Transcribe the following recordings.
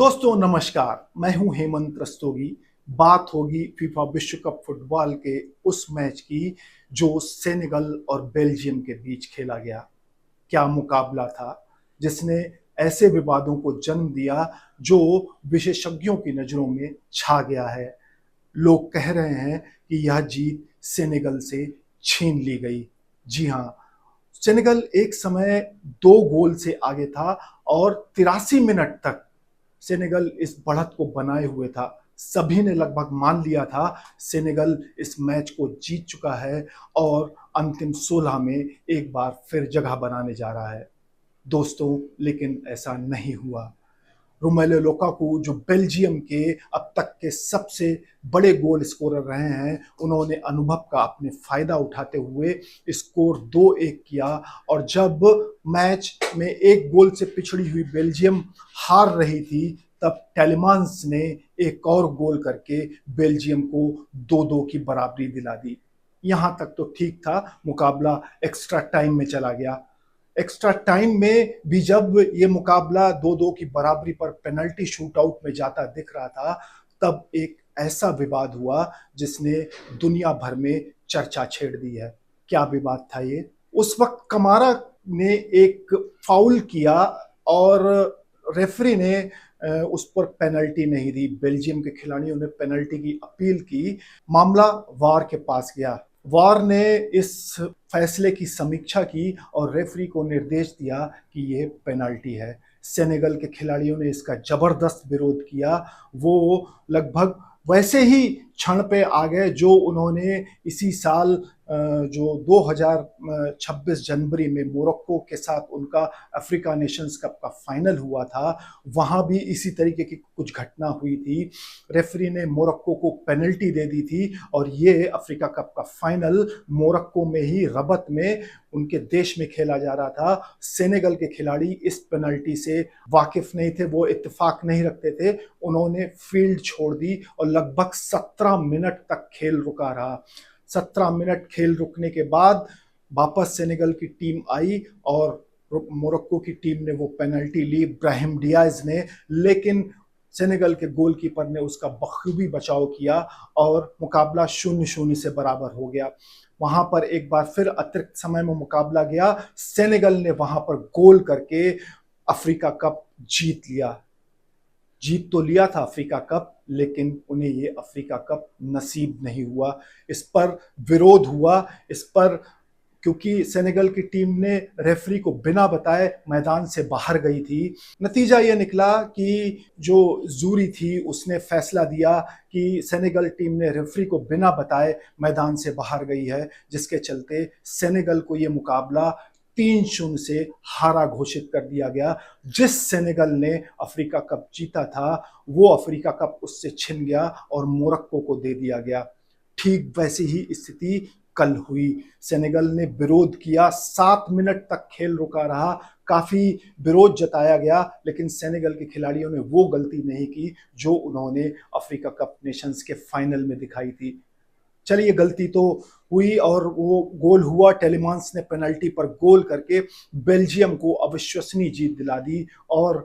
दोस्तों नमस्कार, मैं हूं हेमंत रस्तोगी। बात होगी फीफा विश्व कप फुटबॉल के उस मैच की जो सेनेगल और बेल्जियम के बीच खेला गया। क्या मुकाबला था जिसने ऐसे विवादों को जन्म दिया जो विशेषज्ञों की नजरों में छा गया है। लोग कह रहे हैं कि यह जीत सेनेगल से छीन ली गई। जी हां, सेनेगल एक समय 2 गोल से आगे था और 83 मिनट तक सेनेगल इस बढ़त को बनाए हुए था। सभी ने लगभग मान लिया था सेनेगल इस मैच को जीत चुका है और अंतिम 16 में एक बार फिर जगह बनाने जा रहा है। दोस्तों, लेकिन ऐसा नहीं हुआ। रोमेलो लुकाकू जो बेल्जियम के अब तक के सबसे बड़े गोल स्कोरर रहे हैं, उन्होंने अनुभव का अपने फायदा उठाते हुए स्कोर 2-1 किया। और जब मैच में 1 गोल से पिछड़ी हुई बेल्जियम हार रही थी, तब टेलेमांस ने एक और गोल करके बेल्जियम को 2-2 की बराबरी दिला दी। यहां तक तो ठीक था, मुकाबला एक्स्ट्रा टाइम में चला गया। एक्स्ट्रा टाइम में भी जब ये मुकाबला 2-2 की बराबरी पर पेनल्टी शूटआउट में जाता दिख रहा था, तब एक ऐसा विवाद हुआ जिसने दुनिया भर में चर्चा छेड़ दी है। क्या विवाद था ये? उस वक्त कमारा ने एक फाउल किया और रेफरी ने उस पर पेनल्टी नहीं दी। बेल्जियम के खिलाड़ियों ने पेनल्टी की अपील की। मामला वार के पास गया। वार ने इस फैसले की समीक्षा की और रेफरी को निर्देश दिया कि ये पेनल्टी है। सेनेगल के खिलाड़ियों ने इसका जबरदस्त विरोध किया। वो लगभग वैसे ही क्षण पे आ गए जो उन्होंने इसी साल जो 2026 जनवरी में मोरक्को के साथ उनका अफ्रीका नेशंस कप का फाइनल हुआ था, वहां भी इसी तरीके की कुछ घटना हुई थी। रेफरी ने मोरक्को को पेनल्टी दे दी थी और ये अफ्रीका कप का फाइनल मोरक्को में ही रबत में उनके देश में खेला जा रहा था। सेनेगल के खिलाड़ी इस पेनल्टी से वाकिफ नहीं थे, वो इत्तेफाक नहीं रखते थे। उन्होंने फील्ड छोड़ दी और लगभग 17 मिनट तक खेल रुका रहा। 17 मिनट खेल रुकने के बाद वापस सेनेगल की टीम आई और मोरक्को की टीम ने वो पेनल्टी ली, ब्राहिम डियाज ने। लेकिन सेनेगल के गोलकीपर ने उसका बखूबी बचाव किया और मुकाबला 0-0 से बराबर हो गया। वहां पर एक बार फिर अतिरिक्त समय में मुकाबला गया। सेनेगल ने वहां पर गोल करके अफ्रीका कप जीत लिया। जीत तो लिया था अफ्रीका कप, लेकिन उन्हें ये अफ्रीका कप नसीब नहीं हुआ। इस पर विरोध हुआ। इस पर क्योंकि सेनेगल की टीम ने रेफरी को बिना बताए मैदान से बाहर गई थी। नतीजा ये निकला कि जो जूरी थी उसने फैसला दिया कि सेनेगल टीम ने रेफरी को बिना बताए मैदान से बाहर गई है, जिसके चलते सेनेगल को ये मुकाबला 3-0 से हारा घोषित कर दिया गया। जिस सेनेगल ने अफ्रीका कप जीता था, वो अफ्रीका कप उससे छिन गया और मोरक्को को दे दिया गया। ठीक वैसी ही स्थिति कल हुई। सेनेगल ने विरोध किया, 7 मिनट तक खेल रुका रहा, काफी विरोध जताया गया, लेकिन सेनेगल के खिलाड़ियों ने वो गलती नहीं की जो उन्होंने अफ्रीका कप नेशंस के फाइनल में दिखाई थी। चलिए, गलती तो हुई और वो गोल हुआ। टेलेमांस ने पेनल्टी पर गोल करके बेल्जियम को अविश्वसनीय जीत दिला दी और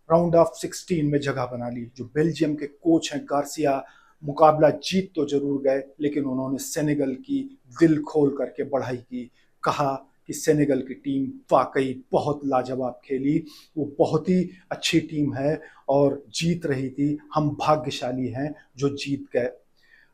राउंड ऑफ 16 में जगह बना ली। जो बेल्जियम के कोच हैं गार्सिया, मुकाबला जीत तो जरूर गए, लेकिन उन्होंने सेनेगल की दिल खोल करके बढ़ाई की। कहा कि सेनेगल की टीम वाकई बहुत लाजवाब खेली, वो बहुत ही अच्छी टीम है और जीत रही थी। हम भाग्यशाली हैं जो जीत गए।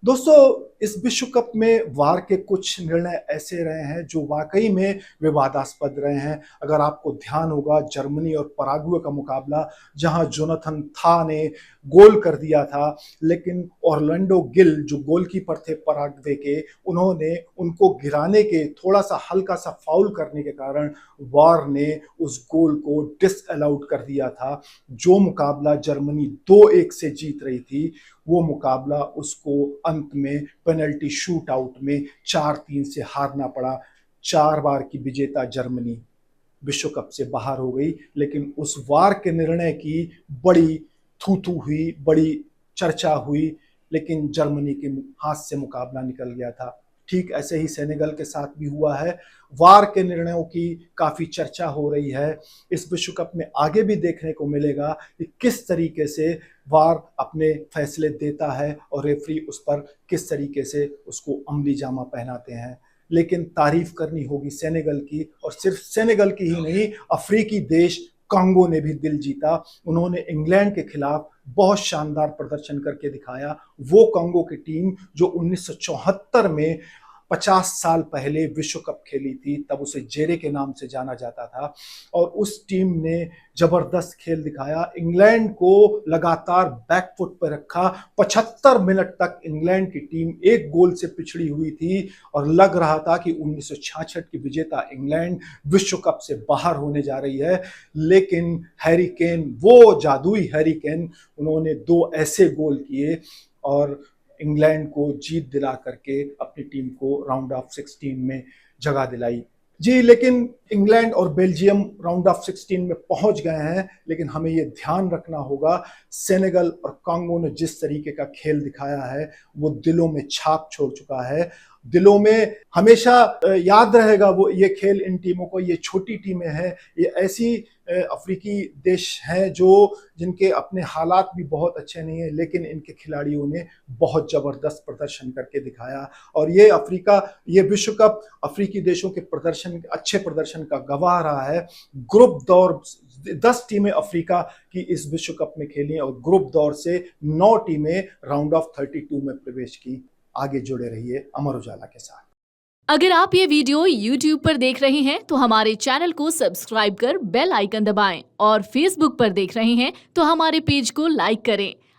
दोस्तों, इस विश्व कप में वार के कुछ निर्णय ऐसे रहे हैं जो वाकई में विवादास्पद रहे हैं। अगर आपको ध्यान होगा, जर्मनी और पराग्वे का मुकाबला, जहां जोनाथन था ने गोल कर दिया था, लेकिन ऑरलैंडो गिल जो गोलकीपर थे पराग्वे के, उन्होंने उनको गिराने के थोड़ा सा हल्का सा फाउल करने के कारण वार ने उस गोल को डिसअलाउड कर दिया था। जो मुकाबला जर्मनी 2-1 से जीत रही थी, वो मुकाबला उसको अंत में पेनल्टी शूट आउट में 4-3 से हारना पड़ा। 4 बार की विजेता जर्मनी विश्व कप से बाहर हो गई, लेकिन उस वार के निर्णय की बड़ी थू-थू हुई, बड़ी चर्चा हुई, लेकिन जर्मनी के हाथ से मुकाबला निकल गया था। ठीक ऐसे ही सेनेगल के साथ भी हुआ है। वार के निर्णयों की काफी चर्चा हो रही है। इस विश्व कप में आगे भी देखने को मिलेगा कि किस तरीके से वार अपने फैसले देता है और रेफरी उस पर किस तरीके से उसको अमली जामा पहनाते हैं। लेकिन तारीफ करनी होगी सेनेगल की, और सिर्फ सेनेगल की ही नहीं, अफ्रीकी देश कांगो ने भी दिल जीता। उन्होंने इंग्लैंड के खिलाफ बहुत शानदार प्रदर्शन करके दिखाया। वो कांगो की टीम जो 1974 में 50 साल पहले विश्व कप खेली थी, तब उसे जेरे के नाम से जाना जाता था, और उस टीम ने जबरदस्त खेल दिखाया। इंग्लैंड को लगातार बैकफुट पर रखा। 75 मिनट तक इंग्लैंड की टीम एक गोल से पिछड़ी हुई थी और लग रहा था कि 1966 की विजेता इंग्लैंड विश्व कप से बाहर होने जा रही है। लेकिन हैरी केन, वो जादुई हैरी केन, उन्होंने 2 ऐसे गोल किए और इंग्लैंड को जीत दिला करके अपनी टीम को राउंड ऑफ 16 में जगह दिलाई। जी, लेकिन इंग्लैंड और बेल्जियम राउंड ऑफ 16 में पहुंच गए हैं, लेकिन हमें यह ध्यान रखना होगा, सेनेगल और कांगो ने जिस तरीके का खेल दिखाया है वो दिलों में छाप छोड़ चुका है। दिलों में हमेशा याद रहेगा वो ये खेल इन टीमों को। ये छोटी टीमें हैं, ये ऐसी अफ्रीकी देश हैं जो जिनके अपने हालात भी बहुत अच्छे नहीं है, लेकिन इनके खिलाड़ियों ने बहुत जबरदस्त प्रदर्शन करके दिखाया। और ये विश्व कप अफ्रीकी देशों के अच्छे प्रदर्शन का गवाह रहा है। ग्रुप दौर 10 टीमें अफ्रीका की इस विश्व कप में खेली और ग्रुप दौर से 9 टीमें राउंड ऑफ 32 में प्रवेश की। आगे जुड़े रहिए अमर उजाला के साथ। अगर आप ये वीडियो YouTube पर देख रहे हैं तो हमारे चैनल को सब्सक्राइब कर बेल आइकन दबाएं, और Facebook पर देख रहे हैं तो हमारे पेज को लाइक करें।